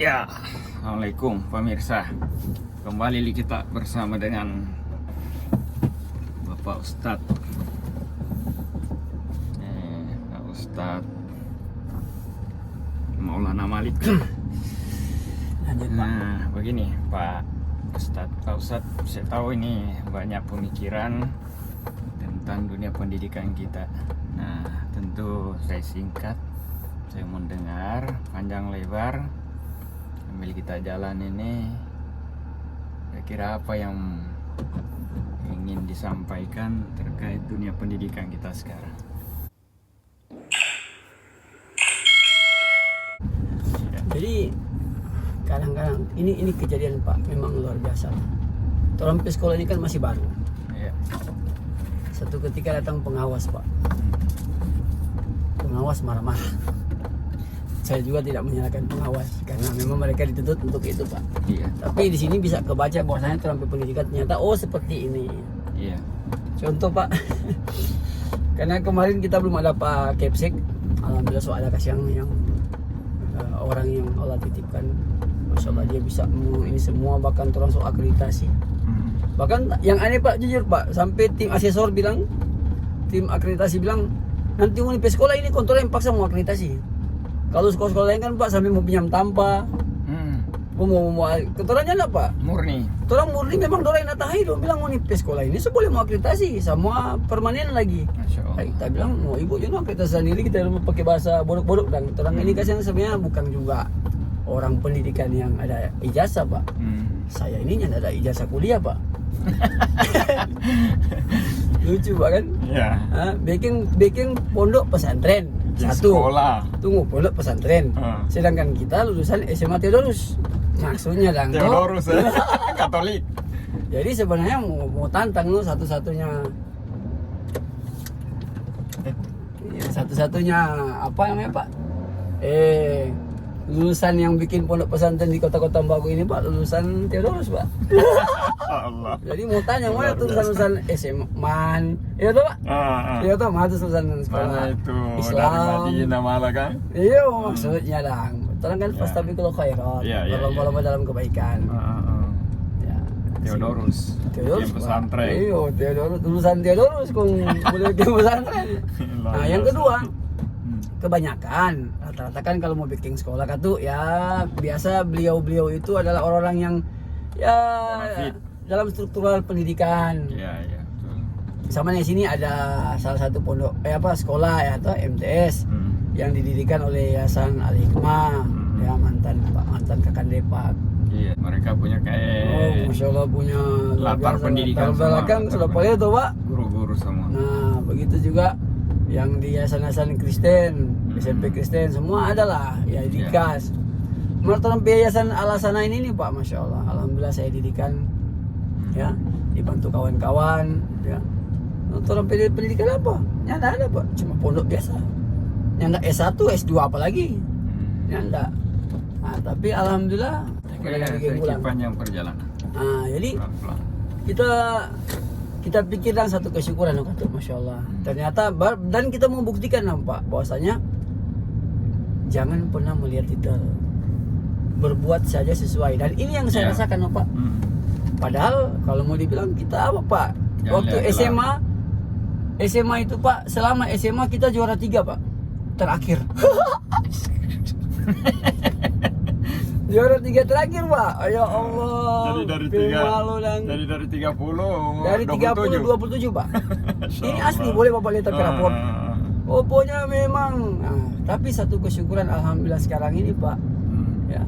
Ya, Assalamualaikum pemirsa. Kembali kita bersama dengan Bapak Ustadz. Pak Ustadz Maulana Malik. Nah, begini Pak Ustadz, saya tahu ini banyak pemikiran tentang dunia pendidikan kita. Nah, tentu saya singkat, saya mendengar panjang lebar sambil kita jalan ini. Kira-kira apa yang ingin disampaikan terkait dunia pendidikan kita sekarang? Jadi kadang-kadang ini kejadian Pak, memang luar biasa. Orang ke sekolah ini kan masih baru. Ya. Satu ketika datang pengawas Pak. Pengawas marah-marah. Saya juga tidak menyalahkan pengawas karena memang mereka dituntut untuk itu Pak. Iya. Tapi di sini bisa kebaca bahwasanya terampi pendidikan ternyata seperti ini. Iya. Contoh Pak, karena kemarin kita belum ada Pak Kepsek. Alhamdulillah ada kasih yang orang yang Allah titipkan. Masya Allah dia bisa ini semua, bahkan termasuk akreditasi. Bahkan yang aneh Pak, jujur Pak, sampai tim asesor bilang, tim akreditasi bilang, nanti Unip sekolah ini kontrol yang paksa mau akreditasi. Kalau sekolah-sekolah lain kan Pak sampai mau pinjam tanpa, mau keturannya enggak Pak? Murni. Orang murni memang dorang yang natahi, dong bilang Unip sekolah ini seboleh mau akreditasi, semua permanen lagi. Masya Allah. Kita bilang, mau ibu jangan akreditasi sendiri, kita pakai bahasa bodok-bodok dan orang ini kasih sebenarnya bukan juga orang pendidikan yang ada ijazah Pak. Saya ini yang ada ijazah kuliah Pak. Lucu Pak kan? Iya. Bikin pondok pesantren Di satu. sekolah. Tunggu, pondok pesantren. Sedangkan kita lulusan SMA Theodorus. Maksudnya dong. Theodorus ya. Katolik. Jadi sebenarnya mau tantang lo satu-satunya apa namanya Pak? Lulusan yang bikin pondok pesantren di kota-kota Bagu ini Pak, lulusan Theodorus Pak. Allah. Jadi mau tanya mana tuh lulusan SMA man? Iya tuh Pak. Iya tuh mana tuh lulusan sekolah Mana itu Islam. dari Madinah malah kan? Iya maksudnya dong. Terang kan Ya. fastabiqul khairat. Ya, ya, Berlomba-lomba ya. dalam kebaikan. Ya. Theodorus. Theodorus Bikin Pak. pesantren. Iya, Theodorus lulusan Theodorus kong boleh bikin pesantren. Nah, yang kedua, kebanyakan rata-rata kan kalau mau bikin sekolah kan tuh ya biasa beliau-beliau itu adalah orang-orang yang ya Bonafit. dalam struktural pendidikan. Iya, iya, betul. Sama di sini ada salah satu pondok sekolah ya atau MTS yang didirikan oleh Yayasan Al Hikmah ya mantan Kakandepak. Iya, mereka punya kayak Masya Allah punya latar pendidikan latar belakang semua. sudah boleh tuh Pak. guru-guru semua. Nah begitu juga yang di yayasan-yayasan Kristen, SMP Kristen semua adalah ya dikas. Menurut yayasan Alasana ini nih Pak, Masya Allah, alhamdulillah saya didikan ya, dibantu kawan-kawan ya. Menurut orang pendidikan apa? Nyanda ada Pak, cuma pondok biasa. Nyanda S1, S2 apalagi? Nyanda. Nah, tapi alhamdulillah Saya panjang perjalanan. Nah, jadi Pelan-pelan. kita pikirkan satu kesyukuran kata Masya Allah. Ternyata dan kita mau buktikan Pak bahwasanya jangan pernah melihat titel, berbuat saja sesuai. Dan ini yang saya rasakan Pak. Padahal kalau mau dibilang kita apa Pak? Jangan Waktu SMA itu Pak, selama SMA kita juara 3 Pak, terakhir. Juara 3 terakhir Pak. Ya Allah. Jadi dari malu dan dari 30 dari 30 27 Pak. Ini asli boleh Bapak lihat tapi rapor. Pokoknya memang. Nah, tapi satu kesyukuran alhamdulillah sekarang ini Pak. Ya.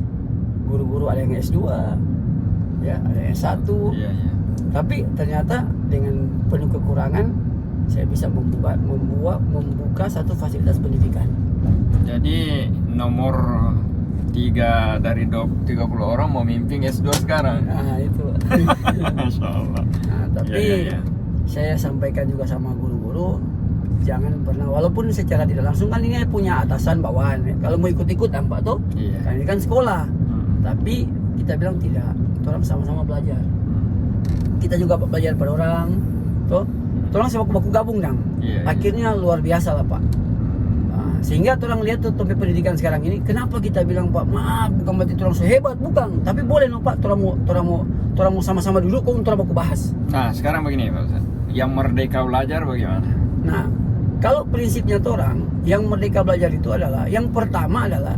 Guru-guru ada yang S2. Ya, ada yang S1. Iya, iya. Tapi ternyata dengan penuh kekurangan saya bisa membuka satu fasilitas pendidikan. Jadi nomor 3 dari 30 orang mau mimpin S2 sekarang. Nah, itu. Masya Allah. Nah, tapi Ya. saya sampaikan juga sama guru-guru, jangan pernah, walaupun secara tidak langsung kan ini punya atasan bawahan. Kalau mau ikut-ikut nampak tuh, Iya. kan ini kan sekolah. Tapi kita bilang tidak, kita orang sama-sama belajar. Kita juga belajar pada orang, tuh. Orang sama baku gabung dong. Iya, iya. Akhirnya luar biasa lah Pak. Nah, sehingga orang lihat tuh topik pendidikan sekarang ini, kenapa kita bilang Pak, maaf bukan berarti orang so hebat, bukan, tapi boleh no Pak, orang mau sama-sama duduk kok untuk aku bahas. Nah sekarang begini Pak Ustaz, yang merdeka belajar bagaimana? Nah, kalau prinsipnya orang yang merdeka belajar itu adalah, yang pertama adalah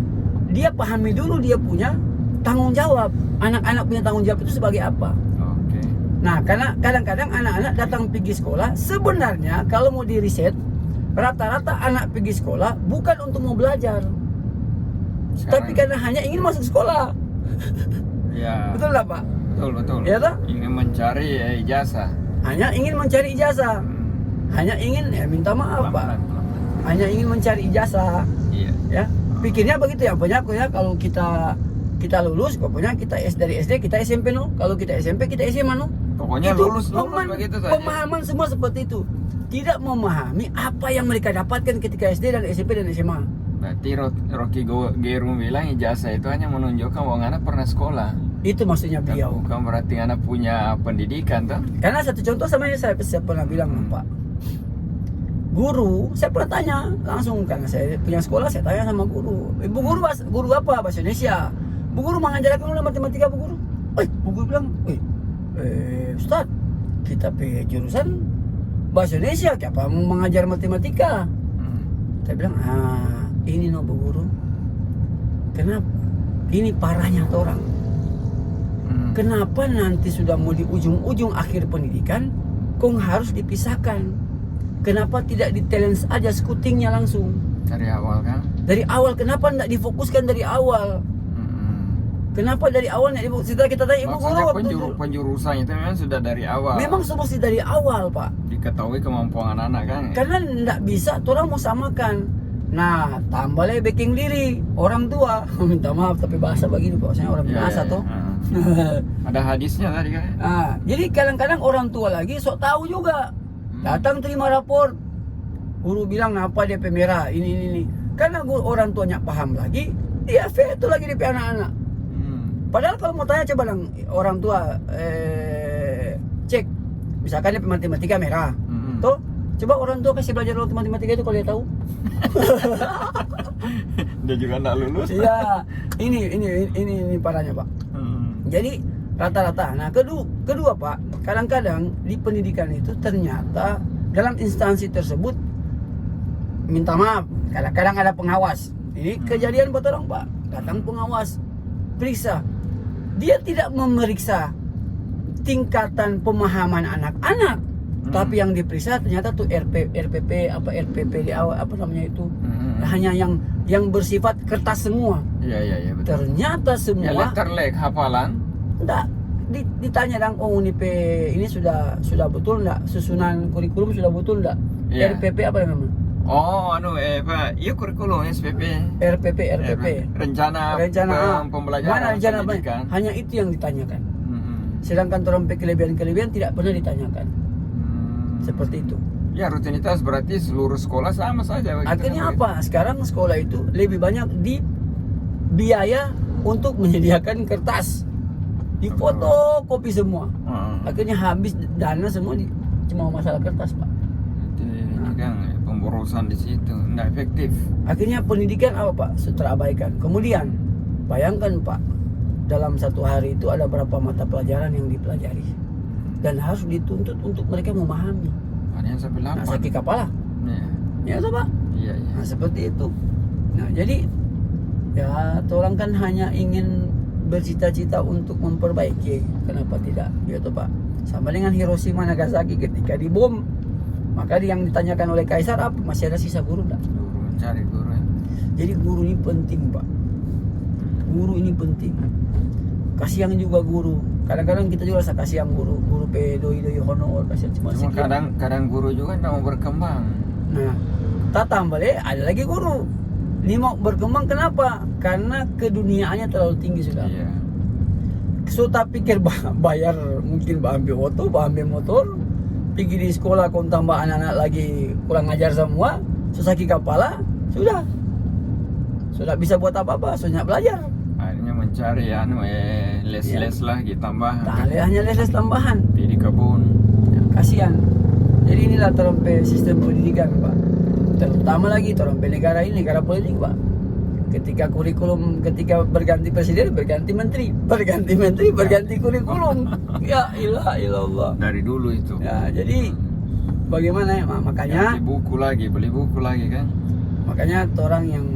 dia pahami dulu dia punya tanggung jawab. Anak-anak punya tanggung jawab itu sebagai apa? Oke. Nah, karena kadang-kadang anak-anak datang pergi sekolah, sebenarnya kalau mau di riset, rata-rata anak pergi sekolah bukan untuk mau belajar, tapi karena hanya ingin masuk sekolah. Ya. Betul nggak Pak? Betul. Ya toh? Ingin mencari ijazah. Hanya ingin mencari ijazah. Hanya ingin, minta maaf Pak, hanya ingin mencari ijazah. Iya. Ya, pikirnya begitu ya, banyak ya. Kalau kita lulus, pokoknya kita dari SD kita SMP no, kalau kita SMP kita SMA no. Pokoknya Itu lulus begitu saja. Pemahaman semua seperti itu. Tidak memahami apa yang mereka dapatkan ketika SD dan SMP dan SMA. Berarti Rocky Gerung bilang ijazah itu hanya menunjukkan bahwa anak pernah sekolah. Itu maksudnya beliau. Bukan berarti anak punya pendidikan toh. Karena satu contoh sama yang saya pernah bilang Pak, guru, saya pernah tanya langsung, karena saya punya sekolah, saya tanya sama guru, ibu guru apa? Bahasa Indonesia. Bu guru mengajarkan ulang matematika bu guru. Bu guru bilang, Ustaz, kita jurusan bahasa Indonesia, apa mau mengajar matematika? Saya bilang, ini no bu guru. Kenapa? Ini parahnya orang. Kenapa nanti sudah mau di ujung-ujung akhir pendidikan, kok harus dipisahkan? Kenapa tidak di-talent aja skutingnya langsung? Dari awal kan? Dari awal, kenapa tidak difokuskan dari awal? Kenapa dari awal tidak difokuskan? Setelah kita tanya ibu guru waktu penjurusan itu memang sudah dari awal. Memang semesti dari awal Pak. Diketahui kemampuan anak kan? Karena tidak bisa, orang mau samakan. Nah, tambah lagi backing diri orang tua. Minta maaf tapi bahasa begini Pak, saya orang biasa toh. Ada hadisnya tadi kan? Jadi kadang-kadang orang tua lagi sok tahu juga. Datang terima rapor, guru bilang apa dia pemerah ini. Karena orang tuanya paham lagi, dia veto lagi di anak-anak. Padahal kalau mau tanya coba orang tua cek, misalkan dia matematika merah, toh coba orang tua kasih belajar matematika itu kalau dia tahu. Dia juga nggak lulus. Iya, ini parahnya Pak. Jadi rata-rata. Nah kedua Pak, kadang-kadang di pendidikan itu ternyata dalam instansi tersebut, minta maaf, kadang-kadang ada pengawas. Ini kejadian buat orang Pak, datang pengawas, periksa. Dia tidak memeriksa tingkatan pemahaman anak-anak, tapi yang diperiksa ternyata tuh RPP di awal apa namanya itu, hanya yang bersifat kertas semua. Iya betul. Ternyata semua. Ya letterlek hafalan. Enggak, ditanya dong, ini sudah betul enggak, susunan kurikulum sudah betul enggak? RPP apa namanya? Kurikulum SPP. RPP. Rencana pembelajaran. Mana rencana pendidikan? Hanya itu yang ditanyakan. Sedangkan orang kelebihan tidak pernah ditanyakan. Seperti itu. Ya rutinitas berarti seluruh sekolah sama saja. Akhirnya apa? Sekarang sekolah itu lebih banyak di biaya untuk menyediakan kertas, di fotokopi semua. Akhirnya habis dana semua cuma masalah kertas Pak. Ini kan pemborosan di situ, nggak efektif. Akhirnya pendidikan apa Pak? Terabaikan. Kemudian bayangkan Pak, dalam satu hari itu ada berapa mata pelajaran yang dipelajari dan harus dituntut untuk mereka memahami. Ada yang sampai 8. Nah, sakit kepala. Ya toh Pak? Iya. Nah seperti itu. Nah jadi ya orang kan hanya ingin bercita-cita untuk memperbaiki, kenapa tidak? Ya toh Pak. Sama dengan Hiroshima Nagasaki ketika dibom, maka yang ditanyakan oleh Kaisar apa? Masih ada sisa guru enggak? Cari guru. Jadi guru ini penting Pak. Guru ini penting. Kasihan juga guru. Kadang-kadang kita juga rasa kasihan guru doi honor, kasihan cuma kadang guru juga tidak mau berkembang. Nah, tak tambah ada lagi guru. Ini mau berkembang kenapa? Karena keduniaannya terlalu tinggi sudah. Iya. So tak pikir bayar mungkin ambil motor, pergi di sekolah kau tambah anak-anak lagi kurang ajar semua, sakit kepala, sudah bisa buat apa-apa, sudah belajar. Akhirnya mencari les-les lagi tambahan. Hanya les tambahan. Di kebun. Ya, kasihan. Jadi inilah sistem pendidikan Pak. terutama lagi orang negara ini, negara politik Pak. Ketika berganti presiden, berganti menteri, berganti kurikulum. Ya ilaha illallah. Dari dulu itu. Ya, jadi bagaimana ya, makanya beli buku lagi kan. makanya orang yang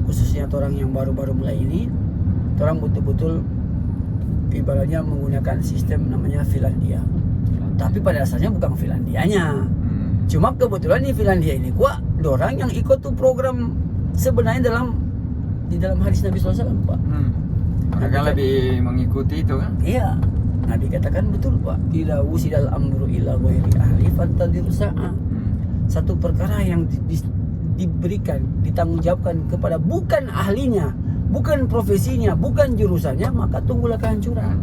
khususnya orang yang baru-baru mulai ini, orang betul-betul ibaratnya menggunakan sistem namanya Finlandia. Tapi pada dasarnya bukan Finlandianya. Cuma kebetulan di Finlandia ini orang yang ikut tuh program sebenarnya di dalam hadis Nabi SAW, Pak. Mereka lebih mengikuti itu kan? Iya. Nabi katakan betul, Pak. Ila wusidal amru ila ghairi ahli fantadiru sa'a. Satu perkara yang diberikan, ditanggungjawabkan kepada bukan ahlinya, bukan profesinya, bukan jurusannya, maka tunggulah kehancuran.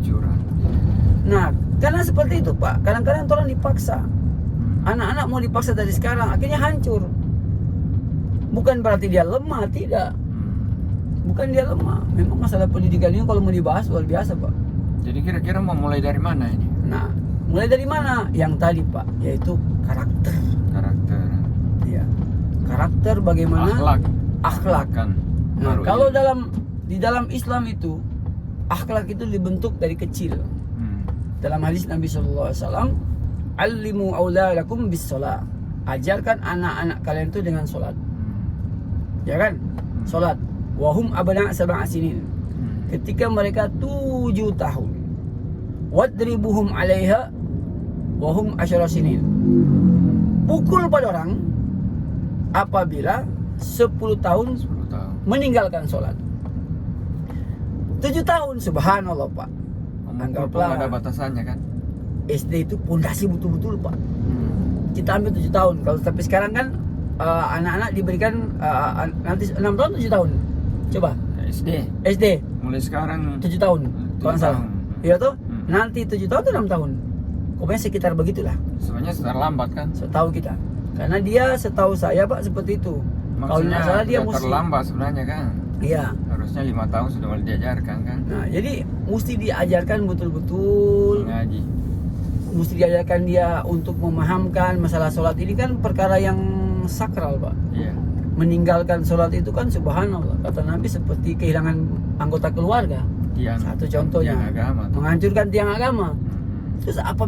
Nah, karena seperti itu, Pak. Kadang-kadang orang dipaksa. Anak-anak mau dipaksa dari sekarang, akhirnya hancur. Bukan berarti dia lemah, tidak. Bukan dia lemah. Memang masalah pendidikan ini kalau mau dibahas luar biasa, Pak. Jadi kira-kira mau mulai dari mana ini? Nah, mulai dari mana? Yang tadi, Pak, yaitu karakter. Iya. Karakter bagaimana? Akhlak. Kan. Nah, kalau di dalam Islam itu akhlak itu dibentuk dari kecil. Dalam hadis Nabi SAW, "Allimu auladakum bis shalah." Ajarkan anak-anak kalian itu dengan salat. Ya kan? Salat. Wahum abna sab'a sinin. Ketika mereka 7 tahun. Wadribuhum 'alaiha wahum 10 sinin. Pukul pada orang apabila 10 tahun meninggalkan sholat. 7 tahun, subhanallah, Pak. Anggaplah ada batasannya kan. SD itu pondasi betul-betul, Pak. Kita ambil 7 tahun. Kalau tapi sekarang kan anak-anak diberikan nanti 6 tahun 7 tahun. Coba. SD. Mulai sekarang 7 tahun. Kalau salah. Iya tuh. Nanti 7 tahun atau 6 tahun. Pokoknya sekitar begitulah. Sebenarnya terlambat kan? Setahu kita. Karena dia setahu saya, Pak, seperti itu. Kalau nggak salah dia mesti terlambat sebenarnya kan. Iya. Harusnya 5 tahun sudah mulai diajarkan kan. Nah, jadi mesti diajarkan betul-betul. Ngaji. Mesti diajarkan dia untuk memahamkan masalah sholat ini kan perkara yang sakral, Pak. Iya. Meninggalkan sholat itu kan subhanallah. Kata Nabi seperti kehilangan anggota keluarga. Satu contohnya. Menghancurkan tiang agama. Terus apa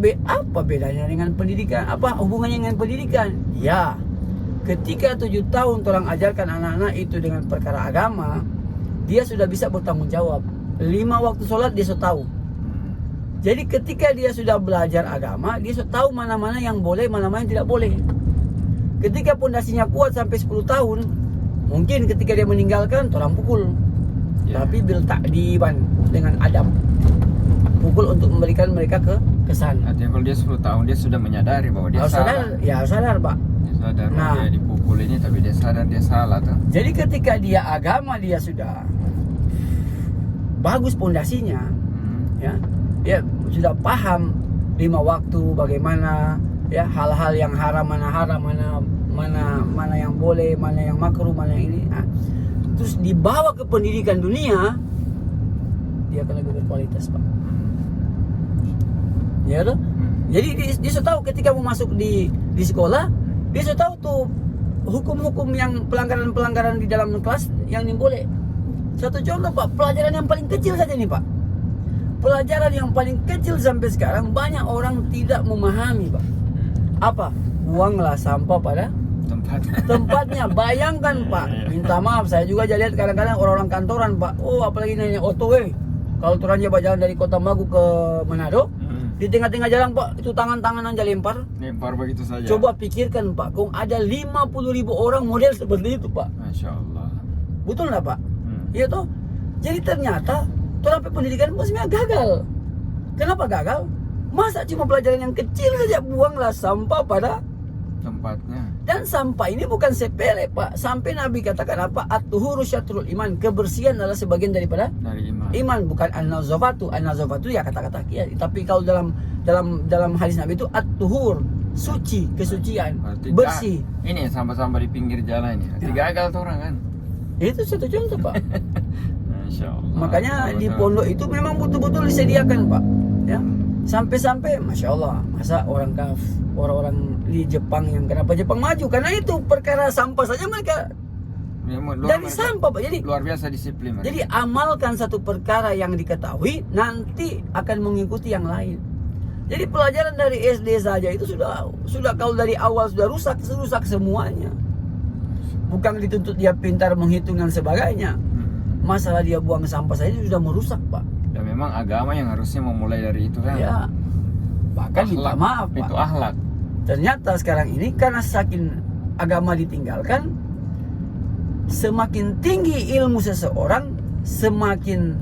bedanya dengan pendidikan? Apa hubungannya dengan pendidikan? Ya. Ketika 7 tahun orang ajarkan anak-anak itu dengan perkara agama, dia sudah bisa bertanggung jawab. 5 waktu sholat dia sudah tahu. Jadi ketika dia sudah belajar agama, dia sudah tahu mana-mana yang boleh, mana-mana yang tidak boleh. Ketika pondasinya kuat sampai 10 tahun, mungkin ketika dia meninggalkan, orang pukul. Tapi bil ta'diban, dengan adab. Pukul untuk memberikan mereka kesan. Artinya kalau dia 10 tahun dia sudah menyadari bahwa dia salah. Ya sadar, Pak. Dia sadar bahwa dia dipukul ini, tapi dia sadar dia salah tuh. Jadi ketika dia agama dia sudah bagus pondasinya, ya, dia sudah paham 5 waktu bagaimana, ya, hal-hal yang haram, mana yang boleh, mana yang makruh, mana yang ini. Nah, terus dibawa ke pendidikan dunia, dia akan lebih berkualitas, Pak. Ya tuh. Jadi dia sudah tahu ketika mau masuk di sekolah, dia sudah tahu tuh hukum-hukum yang pelanggaran-pelanggaran di dalam kelas yang ini boleh. Satu contoh, Pak, pelajaran yang paling kecil saja nih, Pak. Pelajaran yang paling kecil sampai sekarang banyak orang tidak memahami, Pak. Apa? Buanglah sampah pada tempatnya. Bayangkan, Pak. Minta maaf, saya juga lihat kadang-kadang orang-orang kantoran, Pak. Oh, apalagi nanya oto, kalau turun jalan jalan dari Kota Magu ke Manado, di tengah-tengah jalan, Pak, itu tangan-tangan aja lempar begitu saja. Coba pikirkan, Pak, kung ada 50.000 orang model seperti itu, Pak. Masya Allah. Betul nggak, Pak? Iya toh. Jadi ternyata orang pendidikan sebenarnya gagal. Kenapa gagal? Masa cuma pelajaran yang kecil saja, buanglah sampah pada tempatnya. Dan sampah ini bukan sepele, Pak. Sampai Nabi katakan apa? At-tuhuru syatrul iman. Kebersihan adalah sebagian dari iman. Iman bukan an-nazafatu. An-nazafatu ya kata-kata kiai. Tapi kalau dalam hadis Nabi itu at-tuhur, suci, kesucian, bersih. Ini sampah-sampah di pinggir jalan ini. Gagal tuh orang kan. Itu satu contoh, Pak. Masya Allah. Makanya di pondok itu memang betul-betul disediakan, Pak. Ya. Sampai-sampai Masya Allah, masa orang di Jepang, yang kenapa Jepang maju, karena itu perkara sampah saja mereka dari sampah Pak. Jadi luar biasa disiplin mereka. jadi amalkan satu perkara yang diketahui, nanti akan mengikuti yang lain. Jadi pelajaran dari SD saja itu sudah kalau dari awal sudah rusak semuanya. Bukan dituntut dia pintar menghitung dan sebagainya. Masalah dia buang sampah saja sudah merusak Pak. Dan memang agama yang harusnya memulai dari itu kan. Ya. Bahkan minta maaf Pak. Itu akhlak. Ternyata sekarang ini karena saking agama ditinggalkan, semakin tinggi ilmu seseorang, semakin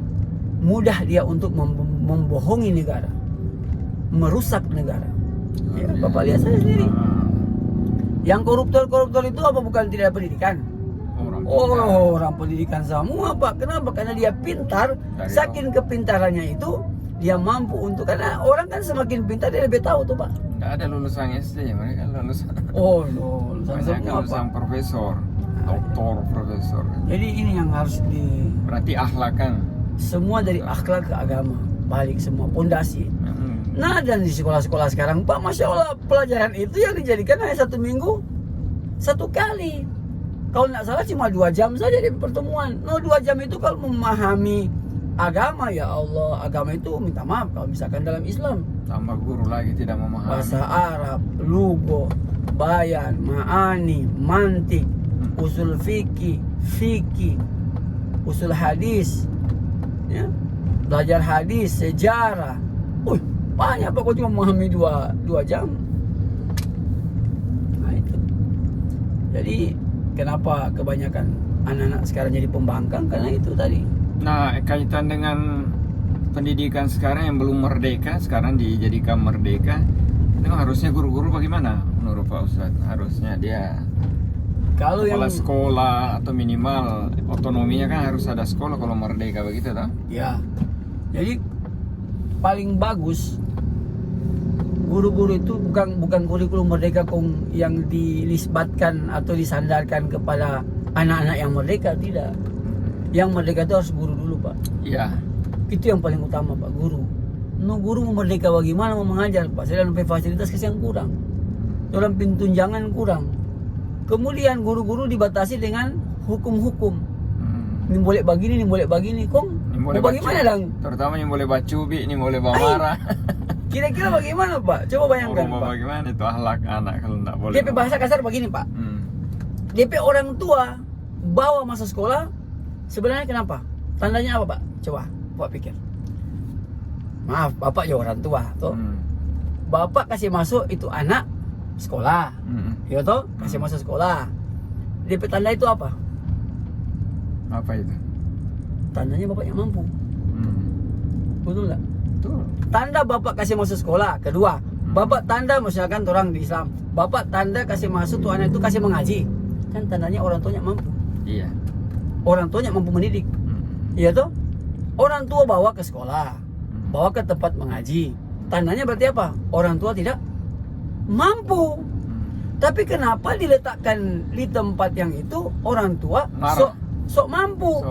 mudah dia untuk membohongi negara, merusak negara. Ya, Bapak lihat saya sendiri. Yang koruptor itu apa, bukan tidak ada pendidikan? Orang pendidikan semua Pak. Kenapa? Karena dia pintar. Saking kepintarannya itu, dia mampu untuk, karena orang kan semakin pintar dia lebih tahu tuh Pak. Nggak ada lulusan SD, mereka lulusan. Lulusan mereka semua lulusan Pak. profesor, doktor, profesor. Jadi ini yang harus Berarti akhlak kan. semua dari akhlak ke agama, balik semua pondasi. Nah, dan di sekolah-sekolah sekarang Pak, Masya Allah, pelajaran itu yang dijadikan hanya 1 minggu 1 kali. Kalau nggak salah cuma 2 jam saja di pertemuan. 2 jam itu kalau memahami agama, ya Allah, agama itu minta maaf kalau misalkan dalam Islam. Tambah guru lagi tidak memahami. Bahasa Arab, lugo, bayan, ma'ani, mantik, usul fikih, usul hadis, ya, belajar hadis, sejarah. Banyak Pak, kok cuma memahami 2 jam. Nah itu. Jadi kenapa kebanyakan anak-anak sekarang jadi pembangkang? Karena itu tadi. Nah, kaitan dengan pendidikan sekarang yang belum merdeka, sekarang dijadikan merdeka, itu harusnya guru-guru bagaimana menurut Pak Ustadz? Harusnya dia kalau kepala yang sekolah atau minimal otonominya kan harus ada sekolah kalau merdeka begitu toh? ya, jadi paling bagus guru-guru itu bukan kurikulum merdeka yang dinisbatkan atau disandarkan kepada anak-anak yang merdeka, tidak. Yang merdeka itu harus guru dulu Pak. Iya. Itu yang paling utama Pak, guru. Guru mau merdeka bagaimana mau mengajar Pak? Saya dalam fasilitas yang kurang, dalam tunjangan kurang. Kemudian guru-guru dibatasi dengan hukum-hukum. Ini boleh begini, ini boleh begini, mau bagaimana dong? Terutama yang boleh bacubi, ini boleh bamarah. Kira-kira bagaimana Pak? Coba bayangkan Pak. Bagaimana itu akhlak anak kalau tidak boleh. DP bahasa kasar begini Pak. DP orang tua bawa masa sekolah, sebenarnya kenapa? Tandanya apa Pak? Coba Bapak pikir. Maaf, Bapak ya orang tua toh. Bapak kasih masuk itu anak sekolah. Ya toh, kasih masuk sekolah. DP tanda itu apa? Apa itu? Tandanya bapaknya mampu. Betul nggak? Betul. Tanda bapak kasih masuk sekolah. Kedua, bapak tanda misalkan orang di Islam, bapak tanda kasih masuk tuh anak itu kasih mengaji. Kan tandanya orang tuanya mampu. Iya. Orang tuanya mampu mendidik. Iya toh? Orang tua bawa ke sekolah, bawa ke tempat mengaji. Tandanya berarti apa? Orang tua tidak mampu. Tapi kenapa diletakkan di tempat yang itu orang tua sok mampu,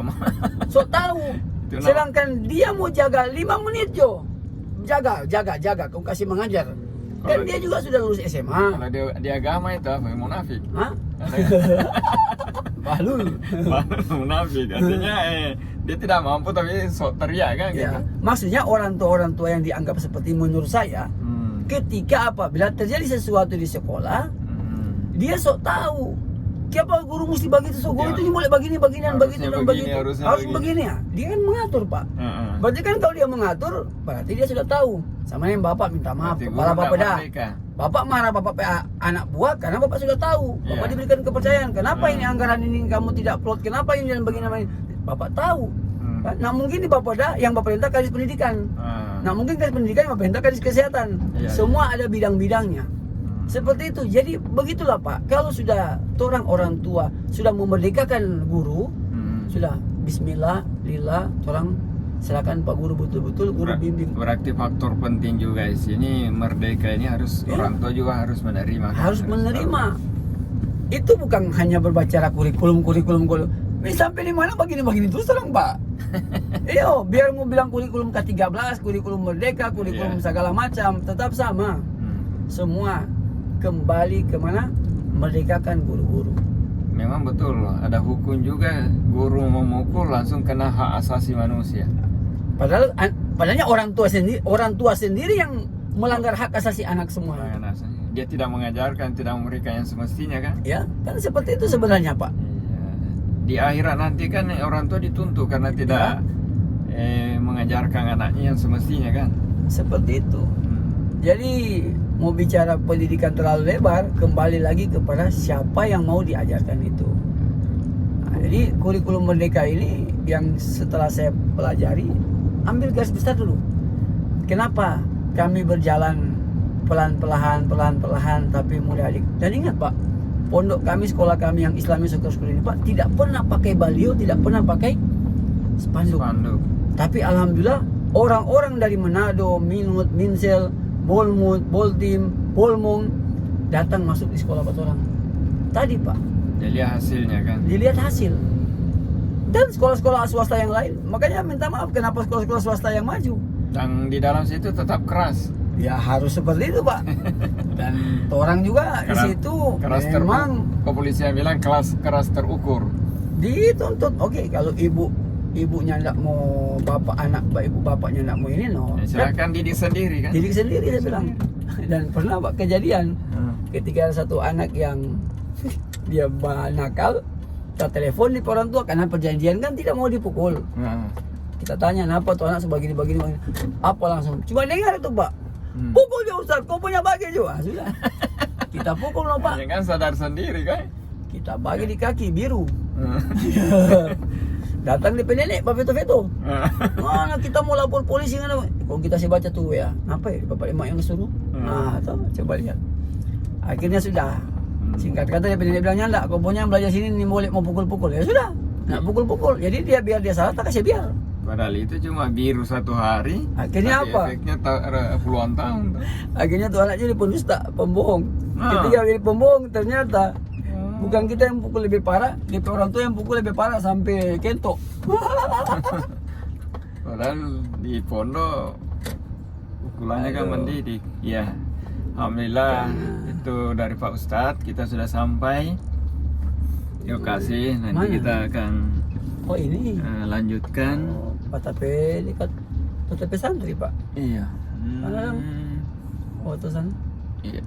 sok tahu. Sedangkan dia mau jaga 5 menit Jo, jaga, kau kasih mengajar. Kan dia juga sudah lulus SMA. Kalau dia agama itu apa? Munafik. Hah? Bahlul. Munafik. Artinya dia tidak mampu tapi sok teriak kan? Ya. Gitu. Maksudnya orang tua yang dianggap seperti menurut saya, ketika apabila terjadi sesuatu di sekolah, dia sok tahu. Siapa guru mesti bagi itu, guru itu boleh begini dan begitu dan begitu. Harus begini ya. Dia kan mengatur Pak. Berarti kan kalau dia mengatur, berarti dia sudah tahu. Sama yang bapak minta maaf, kepala bapak dah. Bapak marah bapak anak buah karena bapak sudah tahu. Bapak diberikan kepercayaan. Kenapa ini anggaran ini kamu tidak plot? Kenapa ini dan begini? Bapak tahu. Nah mungkin di bapak dah, yang bapak perintah kadis pendidikan. Nah mungkin kadis pendidikan yang bapak perintah kadis kesehatan. Semua ada bidang-bidangnya. Seperti itu. Jadi begitulah Pak. Kalau sudah orang tua sudah memerdekakan guru, sudah bismillah, lillah, orang silakan Pak Guru betul-betul guru bimbing. Berarti faktor penting juga di sini merdeka ini harus orang tua juga harus menerima. Harus menerima. Itu bukan hanya berbicara kurikulum. Sampai di mana begini terus terang Pak. Iyo, biar mau bilang kurikulum K13, kurikulum merdeka, kurikulum segala macam, tetap sama. Semua kembali ke mana? Merdekakan guru-guru. Memang betul, ada hukum juga guru memukul langsung kena hak asasi manusia. Padahal orang tua sendiri yang melanggar hak asasi anak semua. Dia tidak mengajarkan, tidak memberikan yang semestinya kan? Ya, kan seperti itu sebenarnya, Pak. Iya. Di akhirat nanti kan orang tua dituntut karena tidak mengajarkan anaknya yang semestinya kan? Seperti itu. Jadi mau bicara pendidikan terlalu lebar, kembali lagi kepada siapa yang mau diajarkan itu. Nah, jadi kurikulum merdeka ini yang setelah saya pelajari, ambil garis besar dulu. Kenapa kami berjalan pelan-pelan tapi mulai adik. Dan ingat Pak, pondok kami, sekolah kami yang Islami Soccer School ini Pak, tidak pernah pakai baliho, tidak pernah pakai spanduk. Tapi alhamdulillah orang-orang dari Manado, Minut, Minsel, Bolmut, Boltim, Bolmong datang masuk di sekolah orang tadi Pak. Dilihat hasilnya kan? Dilihat hasil. Dan sekolah-sekolah swasta yang lain, makanya minta maaf kenapa sekolah-sekolah swasta yang maju. Dan di dalam situ tetap keras. Ya harus seperti itu Pak. Dan orang juga di situ keras memang kepolisian bilang keras terukur. Dituntut. Oke, kalau ibunya enggak mau ibu bapaknya enggak mau ini Ya, silakan didik sendiri kan? Didik sendiri saya bilang. Dan pernah Pak kejadian ketika ada satu anak yang dia nakal, kita telepon di orang tua karena perjanjian kan tidak mau dipukul. Kita tanya kenapa tuh anak sebagini apa langsung cuma dengar itu Pak. Pukul dia Ustaz, kau punya bagi juga. Sudah. Kita pukul loh Pak. Ya kan sadar sendiri kan? Kita bagi di kaki biru. Datang di nenek Pak Veto. Mana kita mau lapor polisi kan? Kalau kita sih baca tuh ya, apa ya Bapak Emak yang suruh? Nah, tuh coba lihat. Akhirnya sudah. Singkat kata dia bilangnya enggak, kau punya belajar sini nih boleh mau pukul-pukul. Ya sudah. Nak pukul-pukul. Jadi dia biar dia salah tak kasih biar. Padahal itu cuma biru satu hari. Akhirnya apa? Efeknya puluhan tahun. Akhirnya tuh anaknya jadi pendusta, pembohong. Ketika jadi pembohong ternyata bukan kita yang pukul lebih parah, DP orang tua yang pukul lebih parah sampai kentok. Padahal di pondok pukulannya kan mendidik. Ya, alhamdulillah itu dari Pak Ustadz kita sudah sampai. Terima kasih. Nanti kita akan ini lanjutkan. Patape dekat Patape santri Pak. Iya. Mana? Oh, itu sana. Iya.